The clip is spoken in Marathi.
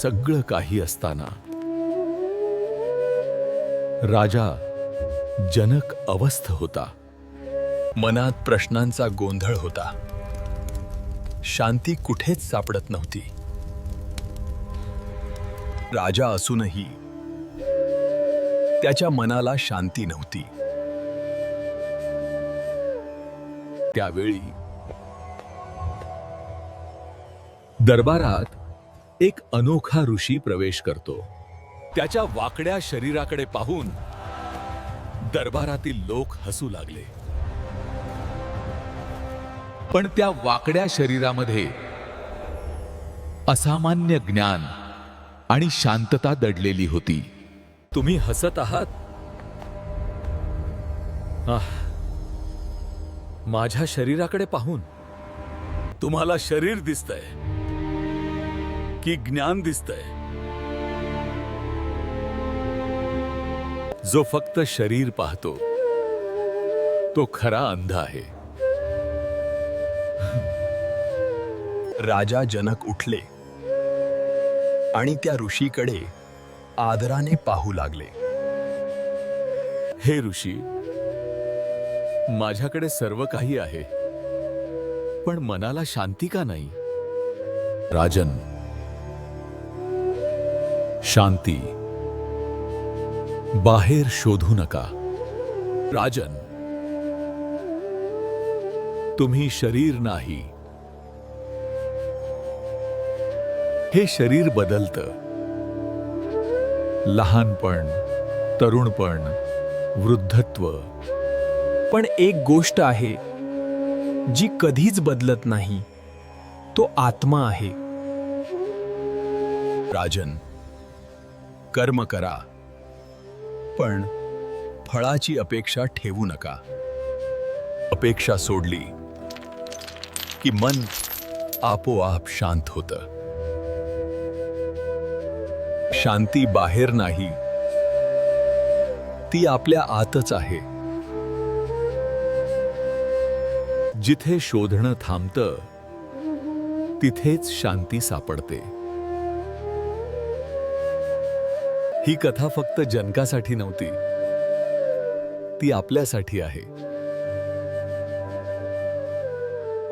सगळं काही असताना राजा जनक अवस्थ होता. मनात प्रश्नांचा गोंधळ होता. शांती कुठेच सापडत नव्हती. राजा असूनही त्याच्या मनाला शांती नव्हती. त्यावेळी दरबारात एक अनोखा ऋषी प्रवेश करतो. त्याच्या वाकड्या शरीराकडे पाहून दरबारातील लोक हसू लागले. पण त्या वाकड्या शरीरामध्ये असामान्य ज्ञान आणि शांतता दडलेली होती. तुम्ही हसत आहात? माझ्या शरीराकडे पाहून तुम्हाला शरीर दिसतंय की ज्ञान दिसतंय? जो फक्त शरीर पाहतो तो खरा अंध आहे. राजा जनक उठले आणि त्या ऋषीकडे आदराने पाहू लागले. हे ऋषी, माझ्याकडे सर्व काही आहे, पण मनाला शांती का नाही? राजन, शांती बाहेर शोधू नका. राजन, तुम्ही शरीर नाही. हे शरीर बदलतं. लहानपण, तरुणपण, वृद्धत्व. पण एक गोष्ट आहे जी कधीच बदलत नाही, तो आत्मा आहे. राजन, कर्म करा, पण फळाची अपेक्षा ठेवू नका. अपेक्षा सोडली की मन आपोआप शांत होतं. शांती बाहेर नाही, ती आपल्या आतच आहे. जिथे शोधणं थांबतं तिथेच शांती सापडते. ही कथा फक्त जनकासाठी नव्हती, ती आपल्यासाठी आहे.